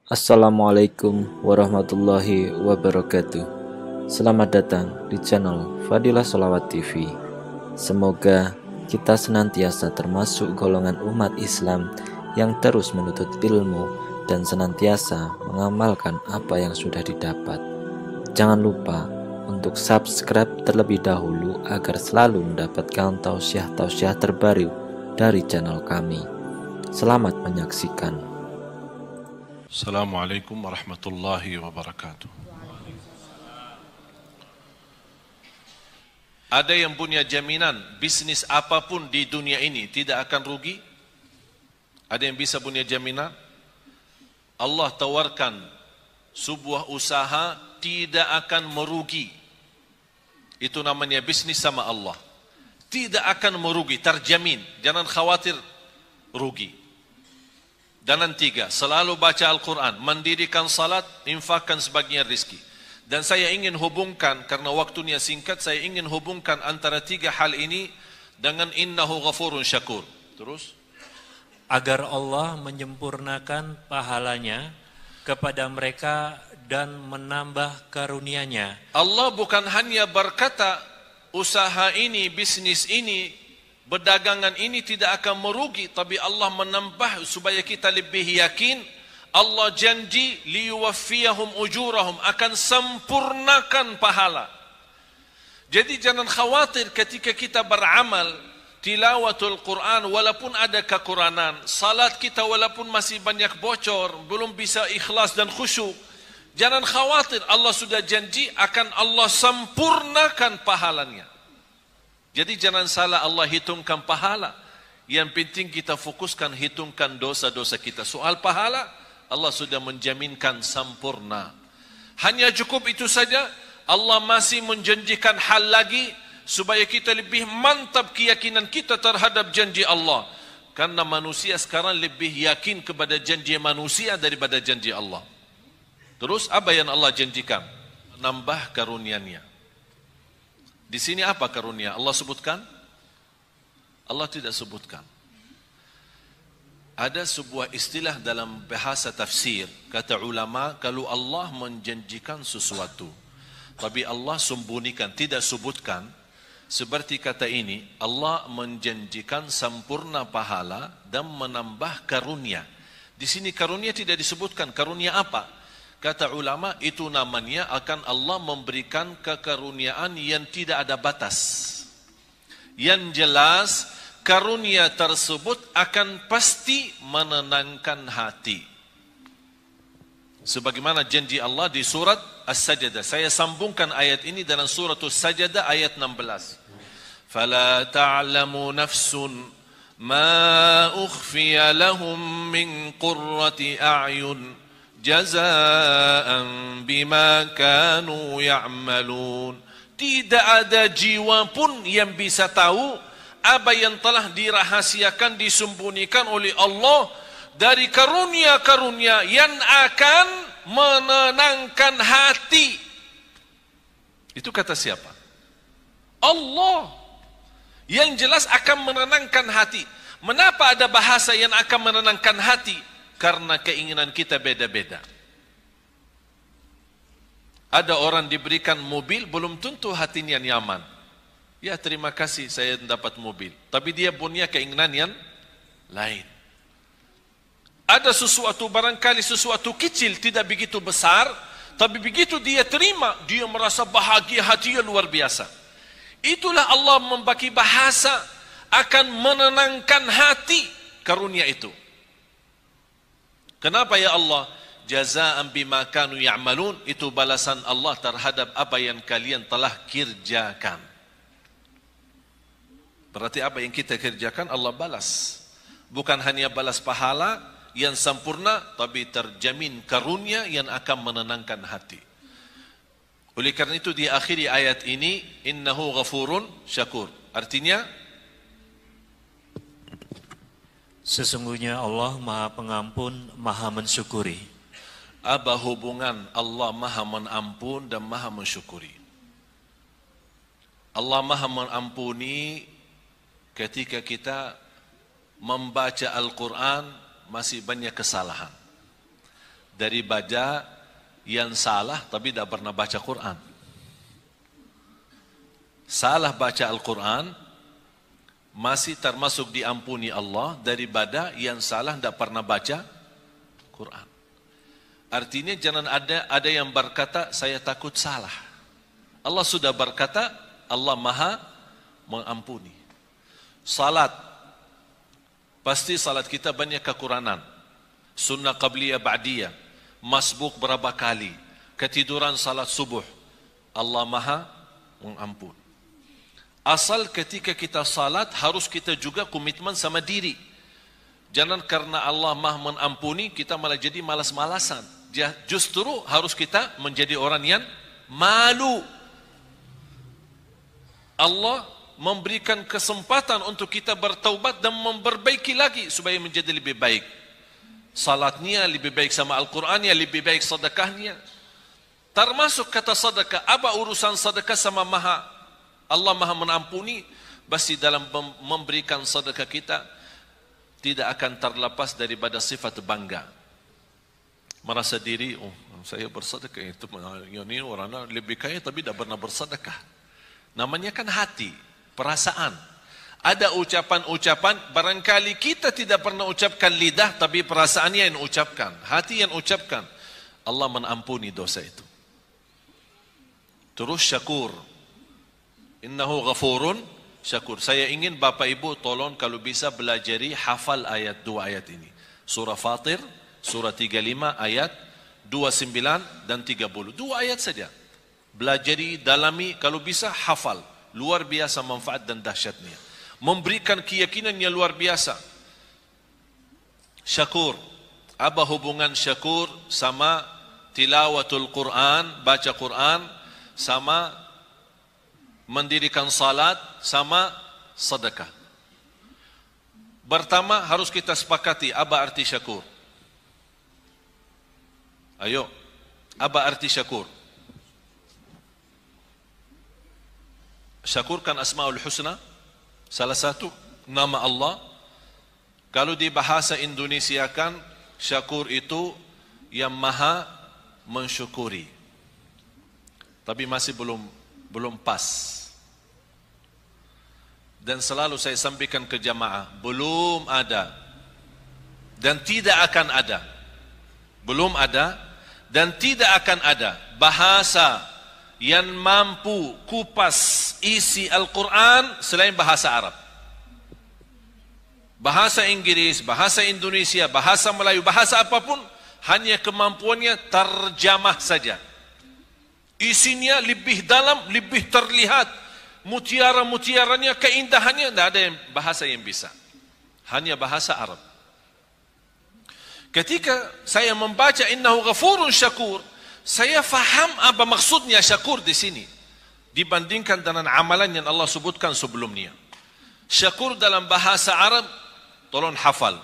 Assalamualaikum warahmatullahi wabarakatuh. Selamat datang di channel Fadilah Sholawat TV. Semoga kita senantiasa termasuk golongan umat Islam yang terus menuntut ilmu dan senantiasa mengamalkan apa yang sudah didapat. Jangan lupa untuk subscribe terlebih dahulu agar selalu mendapatkan tausiah-tausiah terbaru dari channel kami. Selamat menyaksikan. Assalamualaikum warahmatullahi wabarakatuh. Ada yang punya jaminan bisnis apapun di dunia ini tidak akan rugi? Ada yang bisa punya jaminan? Allah tawarkan sebuah usaha tidak akan merugi. Itu namanya bisnis sama Allah. Tidak akan merugi, terjamin. Jangan khawatir rugi. Dan yang tiga, selalu baca Al-Quran, mendirikan salat, infakkan sebagian rizki. Dan saya ingin hubungkan, karena waktunya singkat, saya ingin hubungkan antara tiga hal ini dengan innahu ghafurun syakur. Terus? Agar Allah menyempurnakan pahalanya kepada mereka dan menambah karunia-Nya. Allah bukan hanya berkata, usaha ini, bisnis ini, berdagangan ini tidak akan merugi, tapi Allah menambah supaya kita lebih yakin. Allah janji liyuwaffiyahum ujurahum, akan sempurnakan pahala. Jadi jangan khawatir ketika kita beramal tilawatul Quran walaupun ada kekurangan, salat kita walaupun masih banyak bocor, belum bisa ikhlas dan khusyuk. Jangan khawatir, Allah sudah janji akan Allah sempurnakan pahalanya. Jadi jangan salah Allah hitungkan pahala. Yang penting kita fokuskan hitungkan dosa-dosa kita. Soal pahala, Allah sudah menjaminkan sempurna. Hanya cukup itu saja. Allah masih menjanjikan hal lagi supaya kita lebih mantap keyakinan kita terhadap janji Allah. Karena manusia sekarang lebih yakin kepada janji manusia daripada janji Allah. Terus apa yang Allah janjikan? Menambah karunia-Nya. Di sini apa karunia? Allah sebutkan? Allah tidak sebutkan. Ada sebuah istilah dalam bahasa tafsir, kata ulama, kalau Allah menjanjikan sesuatu, tapi Allah sembunyikan, tidak sebutkan, seperti kata ini, Allah menjanjikan sempurna pahala dan menambah karunia. Di sini karunia tidak disebutkan, karunia apa? Kata ulama, itu namanya akan Allah memberikan kekaruniaan yang tidak ada batas. Yang jelas, karunia tersebut akan pasti menenangkan hati. Sebagaimana janji Allah di surat As-Sajdah. Saya sambungkan ayat ini dalam surat As-Sajdah ayat 16. فَلَا تَعْلَمُ نَفْسٌ مَا أُخْفِيَ لَهُم مِّن قُرَّةِ أَعْيُنٍ jazaan bima kanu ya'malun. Tidak ada jiwa pun yang bisa tahu apa yang telah dirahasiakan, disembunyikan oleh Allah dari karunia-karunia yang akan menenangkan hati. Itu kata siapa? Allah. Yang jelas akan menenangkan hati. Mengapa ada bahasa yang akan menenangkan hati? Karena keinginan kita beda-beda. Ada orang diberikan mobil, belum tentu hatinya nyaman. Ya terima kasih saya dapat mobil. Tapi dia punya keinginan yang lain. Ada sesuatu, barangkali sesuatu kecil, tidak begitu besar. Tapi begitu dia terima, dia merasa bahagia, hatinya luar biasa. Itulah Allah membagi bahasa akan menenangkan hati karunia itu. Kenapa ya Allah? Jazaan bima kanu ya'malun, itu balasan Allah terhadap apa yang kalian telah kerjakan. Berarti apa yang kita kerjakan Allah balas. Bukan hanya balas pahala yang sempurna, tapi terjamin karunia yang akan menenangkan hati. Oleh karena itu di akhir ayat ini, innahu ghafurun syakur. Artinya Sesungguhnya Allah Maha Pengampun, Maha Mensyukuri. Apa hubungan Allah Maha Mengampun dan Maha Mensyukuri? Allah Maha Mengampuni ketika kita membaca Al-Quran masih banyak kesalahan. daripada yang salah tapi tidak pernah baca Quran. Salah baca Al-Quran masih termasuk diampuni Allah daripada yang salah tidak pernah baca Quran. Artinya jangan ada yang berkata saya takut salah. Allah sudah berkata Allah Maha mengampuni. Salat, pasti salat kita banyak kekurangan. Sunnah qabliyah ba'diyah, masbuk berapa kali, ketiduran salat subuh, Allah Maha mengampun. Asal ketika kita salat harus kita juga komitmen sama diri. Jangan karena Allah Maha mengampuni kita malah jadi malas-malasan. Justru harus kita menjadi orang yang malu. Allah memberikan kesempatan untuk kita bertaubat dan memperbaiki lagi supaya menjadi lebih baik. Salatnya lebih baik sama Al-Qurannya, lebih baik sedekahnya. Termasuk kata sedekah, apa urusan sedekah sama Allah Maha mengampuni? Pasti dalam memberikan sedekah kita tidak akan terlepas daripada sifat bangga. Merasa diri, oh saya bersedekah, itu ini orang lebih kaya tapi tidak pernah bersedekah. Namanya kan hati, perasaan. Ada ucapan-ucapan, barangkali kita tidak pernah ucapkan lidah, tapi perasaannya yang ucapkan, hati yang ucapkan. Allah mengampuni dosa itu. Terus syakur. Innahu ghafurun syakur. Saya ingin Bapak Ibu tolong kalau bisa belajari hafal dua ayat ini. Surah Fatir, surah 35 ayat 29 dan 30. Dua ayat saja. Belajari, dalami, kalau bisa hafal. Luar biasa manfaat dan dahsyatnya. Memberikan keyakinan yang luar biasa. Syakur. Apa hubungan syakur sama tilawatul Quran, baca Quran, sama mendirikan salat, sama sedekah? Pertama harus kita sepakati apa arti syakur. Ayo, apa arti syakur? Syakur kan Asmaul Husna, salah satu nama Allah. Kalau di bahasa Indonesia kan syakur itu yang maha mensyukuri. Tapi masih belum pas. Dan selalu saya sampaikan ke jamaah, belum ada dan tidak akan ada. Belum ada dan tidak akan ada bahasa yang mampu kupas isi Al-Quran selain bahasa Arab. Bahasa Inggris, bahasa Indonesia, bahasa Melayu, bahasa apapun, hanya kemampuannya terjemah saja. Isinya lebih dalam, lebih terlihat. Mutiara-mutiaranya, keindahannya, tidak ada bahasa yang bisa. Hanya bahasa Arab. Ketika saya membaca innahu ghafurun syakur, saya faham apa maksudnya syakur di sini dibandingkan dengan amalan yang Allah sebutkan sebelumnya. Syakur dalam bahasa Arab, tolong hafal.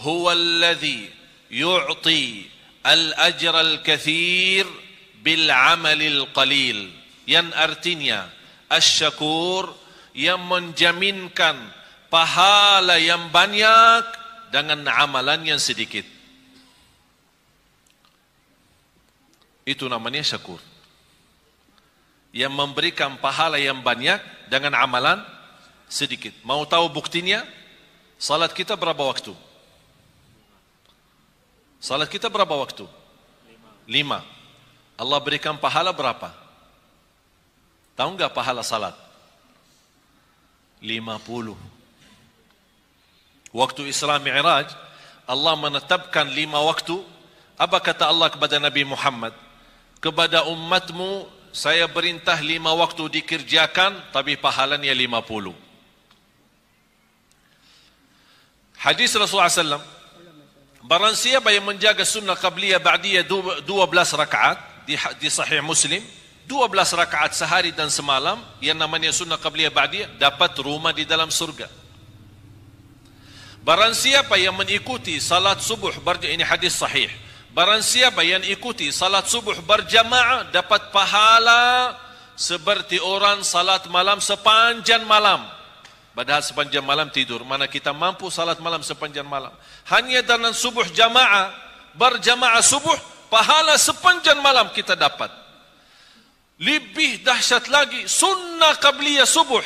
Huwallazi yu'ti al-ajra al-kathir bil-amalil qalil. Yang artinya asy-syakur yang menjaminkan pahala yang banyak dengan amalan yang sedikit. Itu namanya syakur. Yang memberikan pahala yang banyak dengan amalan sedikit. Mau tahu buktinya? Salat kita berapa waktu? Salat kita berapa waktu? 5. Allah berikan pahala berapa? Tahu enggak pahala salat? 50. Waktu Isra Mi'raj, Allah menetapkan 5 waktu. Apa kata Allah kepada Nabi Muhammad? Kepada umatmu saya perintah 5 waktu dikerjakan, tapi pahalanya 50. Hadis Rasulullah SAW, barang siapa yang menjaga sunnah qabliyah ba'diyah 12 rakaat di Sahih Muslim, 12 rakaat sehari dan semalam, yang namanya sunnah qabliyah ba'diyah, dapat rumah di dalam surga. Barang siapa yang mengikuti salat subuh, ini hadis sahih. Barang siapa yang ikuti salat subuh berjamaah dapat pahala seperti orang salat malam sepanjang malam. Padahal sepanjang malam tidur. Mana kita mampu salat malam sepanjang malam. Hanya dengan subuh jamaah, berjamaah subuh, pahala sepanjang malam kita dapat. Lebih dahsyat lagi, sunnah qabliyah subuh.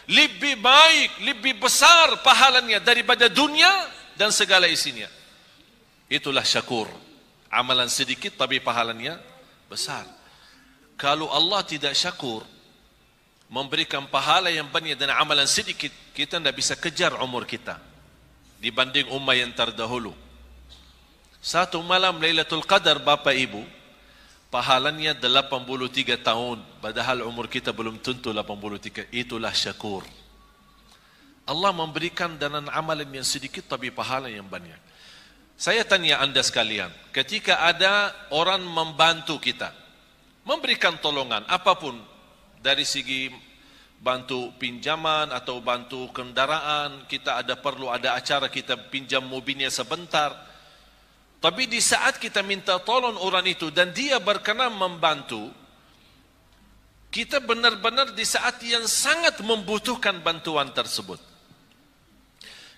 Lebih baik, lebih besar pahalanya daripada dunia dan segala isinya. Itulah syakur. Amalan sedikit tapi pahalanya besar. Kalau Allah tidak syakur, memberikan pahala yang banyak dan amalan sedikit, kita tidak bisa kejar umur kita dibanding ummah yang terdahulu. Satu malam Lailatul Qadar, Bapak Ibu, pahalanya 83 tahun, padahal umur kita belum tentu 83. Itulah syakur. Allah memberikan dengan amalan yang sedikit tapi pahala yang banyak. Saya tanya Anda sekalian, ketika ada orang membantu kita, memberikan tolongan apapun, dari segi bantu pinjaman atau bantu kendaraan, kita ada perlu ada acara, kita pinjam mobilnya sebentar. Tapi di saat kita minta tolong orang itu dan dia berkenan membantu, kita benar-benar di saat yang sangat membutuhkan bantuan tersebut.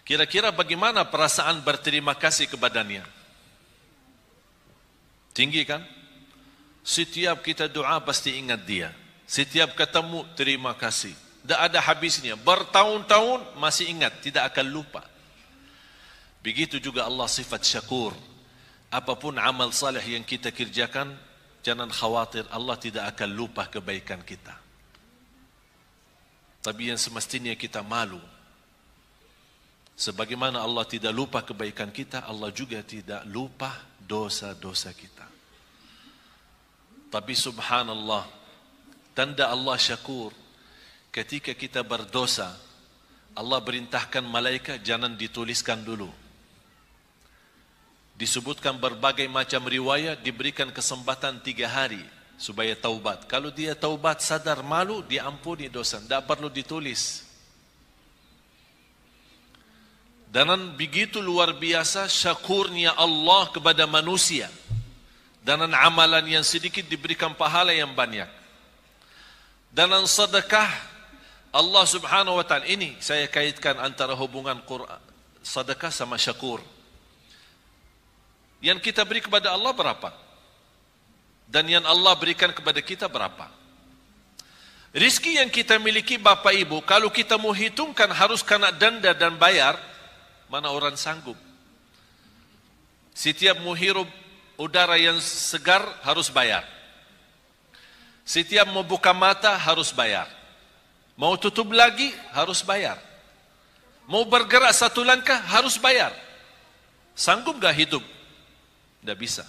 Kira-kira bagaimana perasaan berterima kasih kepadanya? Tinggi kan? Setiap kita doa pasti ingat dia. Setiap ketemu terima kasih. Tidak ada habisnya. Bertahun-tahun masih ingat, tidak akan lupa. Begitu juga Allah sifat syakur. Apapun amal saleh yang kita kerjakan, jangan khawatir, Allah tidak akan lupa kebaikan kita. Tapi yang semestinya kita malu. Sebagaimana Allah tidak lupa kebaikan kita, Allah juga tidak lupa dosa-dosa kita. Tapi subhanallah, tanda Allah syakur, ketika kita berdosa, Allah perintahkan malaikat jangan dituliskan dulu. Disebutkan berbagai macam riwayat, diberikan kesempatan 3 hari supaya taubat. Kalau dia taubat sadar malu, diampuni dosa, tidak perlu ditulis. Dan begitu luar biasa syakurnya Allah kepada manusia. Dan amalan yang sedikit diberikan pahala yang banyak. Dan sedekah Allah subhanahu wa ta'ala, ini saya kaitkan antara hubungan Quran, sedekah sama syakur. Yang kita beri kepada Allah berapa? Dan yang Allah berikan kepada kita berapa? Rizki yang kita miliki Bapak Ibu, kalau kita mau hitungkan harus kena denda dan bayar, mana orang sanggup? Setiap mau hirup udara yang segar harus bayar. Setiap mau buka mata harus bayar. Mau tutup lagi harus bayar. Mau bergerak satu langkah harus bayar. Sanggup gak hidup? Tidak bisa.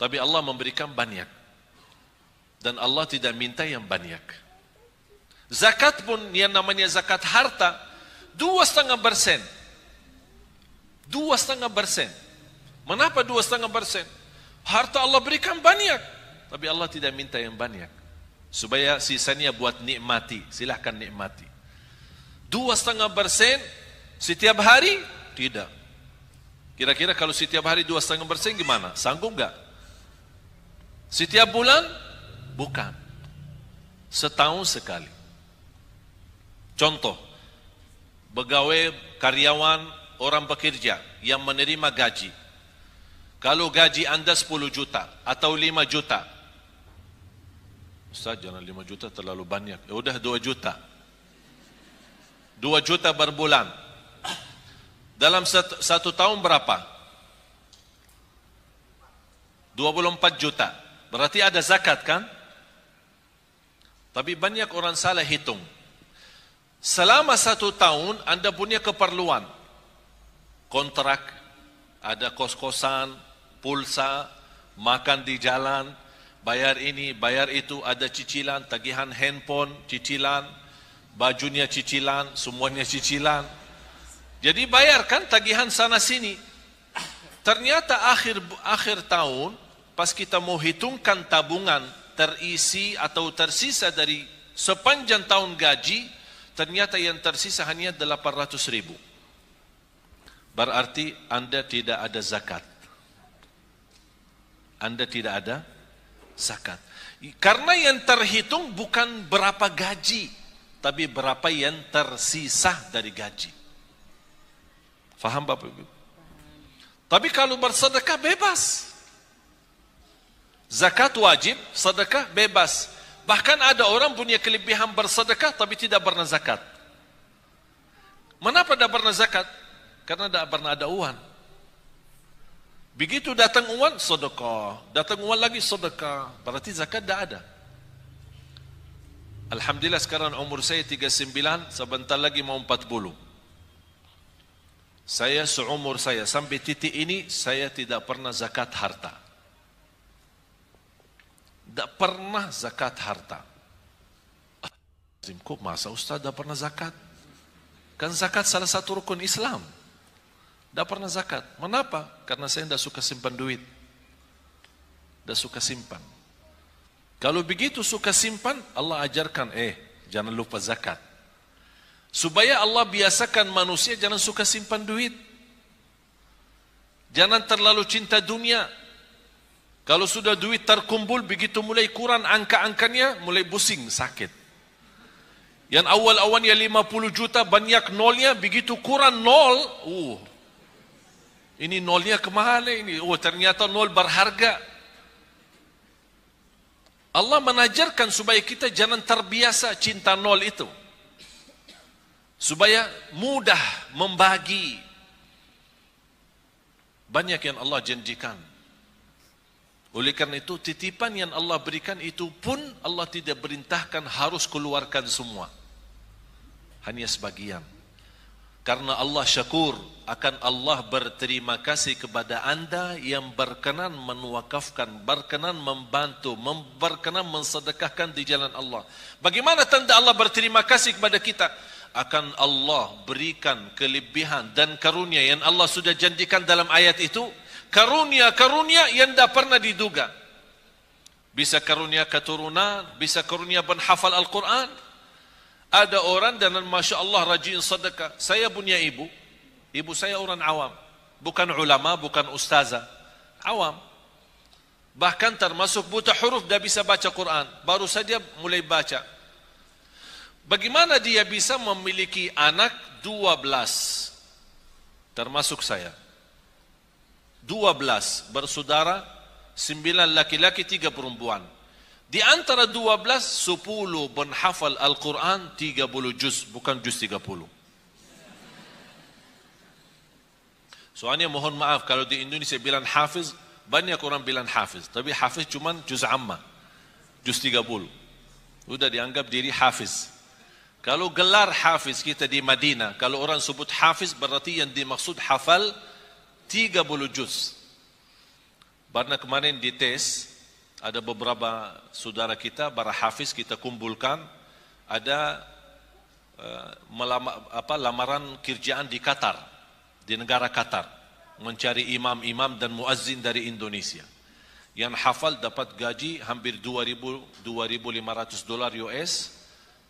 Tapi Allah memberikan banyak. Dan Allah tidak minta yang banyak. Zakat pun yang namanya zakat harta 2,5%. 2,5%. Mengapa 2,5%? Harta Allah berikan banyak, tapi Allah tidak minta yang banyak. Supaya sisanya buat nikmati, silahkan nikmati. 2,5% setiap hari? Tidak. Kira-kira kalau setiap hari 2,5% gimana? Sanggup gak? Setiap bulan? Bukan. Setahun sekali. Contoh, pegawai, karyawan, orang bekerja yang menerima gaji. Kalau gaji Anda 10 juta atau 5 juta. Ustaz, jangan 5 juta terlalu banyak. Ya udah 2 juta. 2 juta berbulan. Dalam satu tahun berapa? 24 juta. Berarti ada zakat kan? Tapi banyak orang salah hitung. Selama 1 tahun Anda punya keperluan. Kontrak, ada kos-kosan, pulsa, makan di jalan, bayar ini, bayar itu, ada cicilan, tagihan handphone, cicilan, bajunya cicilan, semuanya cicilan. Jadi bayarkan tagihan sana sini. Ternyata akhir tahun, pas kita mau hitungkan tabungan terisi atau tersisa dari sepanjang tahun gaji, ternyata yang tersisa hanya 800.000. Berarti Anda tidak ada zakat. Anda tidak ada zakat. Karena yang terhitung bukan berapa gaji, tapi berapa yang tersisa dari gaji. Faham Bapak Ibu? Tapi kalau bersedekah bebas. Zakat wajib, sedekah bebas. Bahkan ada orang punya kelebihan bersedekah tapi tidak pernah zakat. Mengapa tidak pernah zakat? Karena tidak pernah ada uang. Begitu datang uang, sedekah. Datang uang lagi, sedekah. Berarti zakat tidak ada. Alhamdulillah sekarang umur saya 39, sebentar lagi mau 40. Saya seumur saya sampai titik ini, saya tidak pernah zakat harta. Tidak pernah zakat harta. Kok masa Ustaz tidak pernah zakat? Kan zakat salah satu rukun Islam. Tidak pernah zakat. Kenapa? Karena saya tidak suka simpan duit. Tidak suka simpan. Kalau begitu suka simpan, Allah ajarkan, jangan lupa zakat. Supaya Allah biasakan manusia jangan suka simpan duit. Jangan terlalu cinta dunia. Kalau sudah duit terkumpul, begitu mulai kurang angka-angkanya, mulai pusing, sakit. Yang awal-awalnya 50 juta, banyak nolnya, begitu kurang nol, ini nolnya kemana ini? Ternyata nol berharga. Allah menajarkan supaya kita jangan terbiasa cinta nol itu. Supaya mudah membagi. Banyak yang Allah janjikan. Oleh karena itu, titipan yang Allah berikan itu pun Allah tidak perintahkan harus keluarkan semua. Hanya sebagian. Karena Allah syakur, akan Allah berterima kasih kepada anda yang berkenan menwakafkan, berkenan membantu, berkenan mensedekahkan di jalan Allah. Bagaimana tanda Allah berterima kasih kepada kita? Akan Allah berikan kelebihan dan karunia yang Allah sudah janjikan dalam ayat itu. Karunia-karunia yang tidak pernah diduga. Bisa karunia keturunan, bisa karunia penghafal Al-Quran. Ada orang dan Masya Allah rajin sedekah. Saya punya ibu. Ibu saya orang awam. Bukan ulama, bukan ustazah. Awam. Bahkan termasuk buta huruf, tidak bisa baca Quran. Baru saja mulai baca. Bagaimana dia bisa memiliki anak 12? Termasuk saya. 12 bersaudara, 9 laki-laki, 3 perempuan. Di antara 12, 10 penghafal Al-Quran, 30 juz, bukan juz 30. Soalnya mohon maaf, kalau di Indonesia bilang hafiz, banyak orang bilang hafiz. Tapi hafiz cuma juz amma, juz 30. Sudah dianggap diri hafiz. Kalau gelar hafiz kita di Madinah, kalau orang sebut hafiz, berarti yang dimaksud hafal 30 juz. Karena kemarin di tes, ada beberapa saudara kita, para hafiz kita kumpulkan, ada lamaran kerjaan di Qatar, di negara Qatar, mencari imam-imam dan muazzin dari Indonesia. Yang hafal dapat gaji hampir 2.500 dolar US,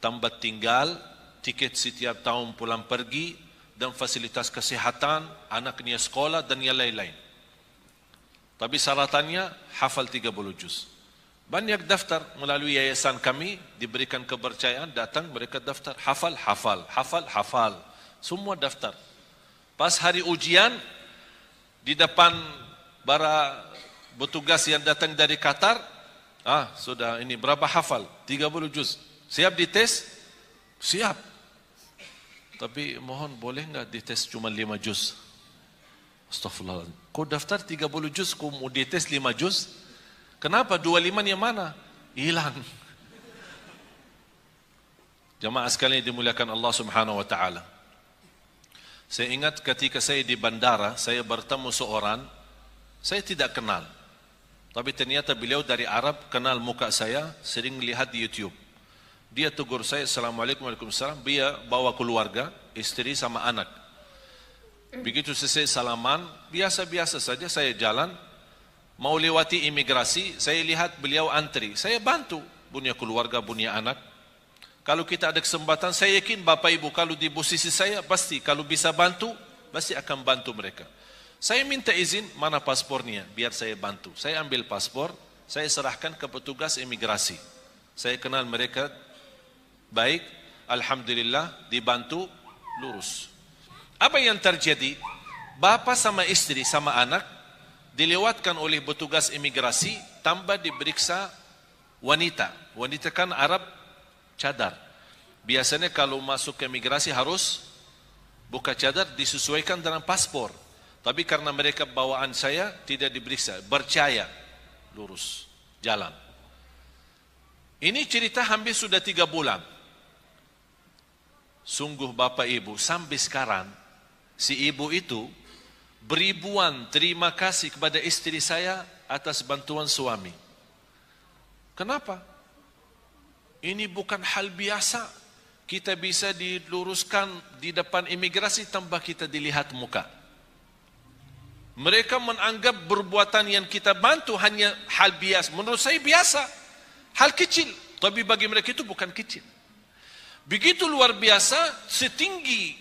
tambah tinggal, tiket setiap tahun pulang pergi, dan fasilitas kesehatan, anaknya sekolah dan yang lain-lain. Tapi syaratannya hafal 30 juz. Banyak daftar melalui yayasan kami, diberikan kepercayaan, datang mereka daftar, hafal, hafal, hafal, hafal. Semua daftar. Pas hari ujian, di depan para petugas yang datang dari Qatar, sudah ini berapa hafal? 30 juz. Siap dites? Siap. Tapi mohon boleh enggak dites cuma 5 juz? Astaghfirullah. Kau daftar 30 juz, kau mau dites 5 juz? Kenapa? 25 yang mana? Hilang. Jamaah sekalian dimuliakan Allah Subhanahu wa taala. Saya ingat ketika saya di bandara, saya bertemu seorang, saya tidak kenal. Tapi ternyata beliau dari Arab, kenal muka saya, sering lihat di YouTube. Dia tegur saya, Assalamualaikum, Waalaikumsalam. Dia bawa keluarga, istri sama anak. Begitu selesai salaman, biasa-biasa saja saya jalan, mau lewati imigrasi, saya lihat beliau antri. Saya bantu, punya keluarga, punya anak. Kalau kita ada kesempatan, saya yakin Bapak Ibu kalau di posisi saya, pasti kalau bisa bantu, pasti akan bantu mereka. Saya minta izin, mana paspornya, biar saya bantu. Saya ambil paspor, saya serahkan ke petugas imigrasi. Saya kenal mereka baik, alhamdulillah, dibantu, lurus. Apa yang terjadi? Bapak sama istri sama anak dilewatkan oleh petugas imigrasi, tambah diperiksa wanita. Wanita kan Arab cadar. Biasanya kalau masuk ke imigrasi harus buka cadar, disesuaikan dengan paspor. Tapi karena mereka bawaan saya tidak diperiksa, percaya, lurus, jalan. Ini cerita hampir sudah 3 bulan. Sungguh Bapak Ibu, sampai sekarang si ibu itu beribuan terima kasih kepada istri saya atas bantuan suami. Kenapa? Ini bukan hal biasa. Kita bisa diluruskan di depan imigrasi tanpa kita dilihat muka. Mereka menganggap perbuatan yang kita bantu hanya hal biasa. Menurut saya biasa, hal kecil. Tapi bagi mereka itu bukan kecil. Begitu luar biasa, setinggi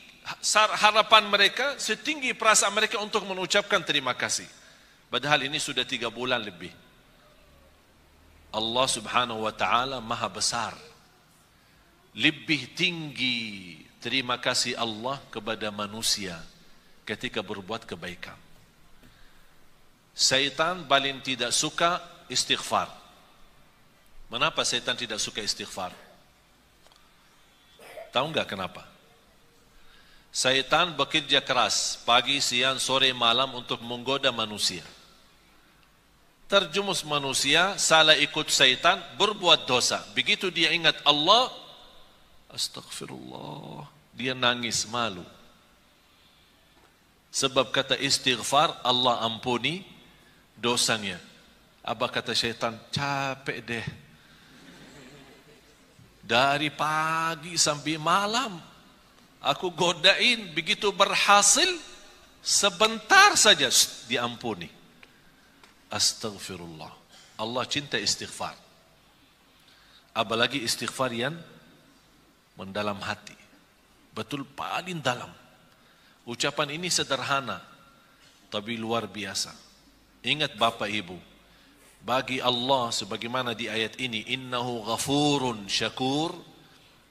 harapan mereka, setinggi perasaan mereka untuk mengucapkan terima kasih. Padahal ini sudah 3 bulan lebih. Allah subhanahu wa ta'ala maha besar. Lebih tinggi terima kasih Allah kepada manusia ketika berbuat kebaikan. Syaitan paling tidak suka istighfar. Kenapa syaitan tidak suka istighfar? Tahu enggak kenapa? Syaitan bekerja keras pagi, siang, sore, malam untuk menggoda manusia. Terjumus manusia, salah ikut syaitan, berbuat dosa. Begitu dia ingat Allah, astagfirullah, dia nangis malu. Sebab kata istighfar, Allah ampuni dosanya. Apa kata syaitan? Capek deh. Dari pagi sampai malam aku godain, begitu berhasil sebentar saja diampuni. Astagfirullah. Allah cinta istighfar. Apalagi istighfar yang mendalam hati. Betul paling dalam. Ucapan ini sederhana tapi luar biasa. Ingat Bapak Ibu, bagi Allah sebagaimana di ayat ini, innahu ghafurun syakur,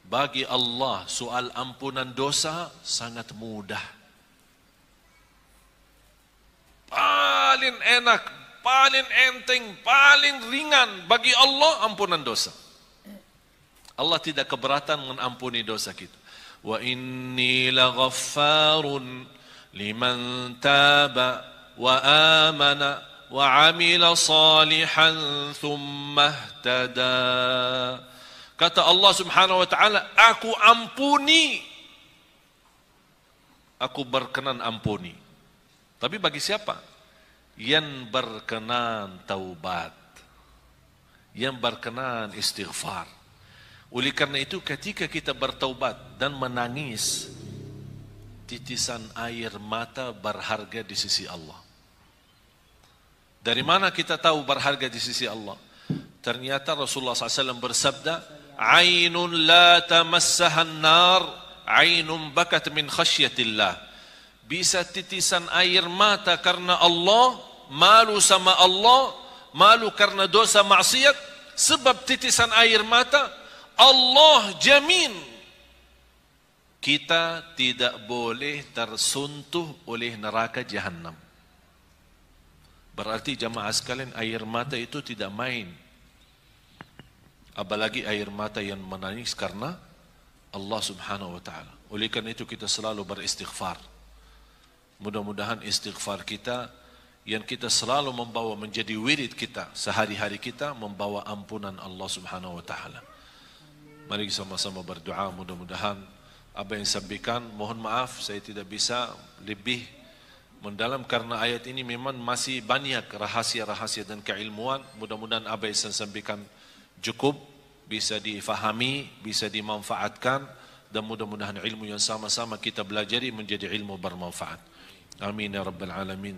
bagi Allah soal ampunan dosa sangat mudah. Paling enak, paling enteng, paling ringan bagi Allah ampunan dosa. Allah tidak keberatan mengampuni dosa kita. Wa inni laghaffarun liman taba wa amana wa amila salihan thumma ihtada. Kata Allah subhanahu wa ta'ala, aku ampuni, aku berkenan ampuni. Tapi bagi siapa? Yang berkenan taubat, yang berkenan istighfar. Oleh karena itu ketika kita bertaubat dan menangis, titisan air mata berharga di sisi Allah. Dari mana kita tahu berharga di sisi Allah? Ternyata Rasulullah SAW bersabda, ainun la tamassahan nar, ainun bakat min khasyatillah. Bisa titisan air mata karena Allah, malu sama Allah, malu karena dosa maksiat. Sebab titisan air mata, Allah jamin kita tidak boleh tersentuh oleh neraka Jahannam. Berarti jamaah sekalian, air mata itu tidak main. Apalagi air mata yang menangis karena Allah subhanahu wa ta'ala. Oleh karena itu kita selalu beristighfar. Mudah-mudahan istighfar kita yang kita selalu membawa menjadi wirid kita, sehari-hari kita membawa ampunan Allah subhanahu wa ta'ala. Mari sama-sama berdoa, mudah-mudahan apa yang sampaikan, mohon maaf saya tidak bisa lebih mendalam karena ayat ini memang masih banyak rahasia-rahasia dan keilmuan. Mudah-mudahan apa yang saya sampaikan cukup bisa difahami, bisa dimanfaatkan, dan mudah-mudahan ilmu yang sama-sama kita belajari menjadi ilmu bermanfaat. Amin ya rabbal alamin.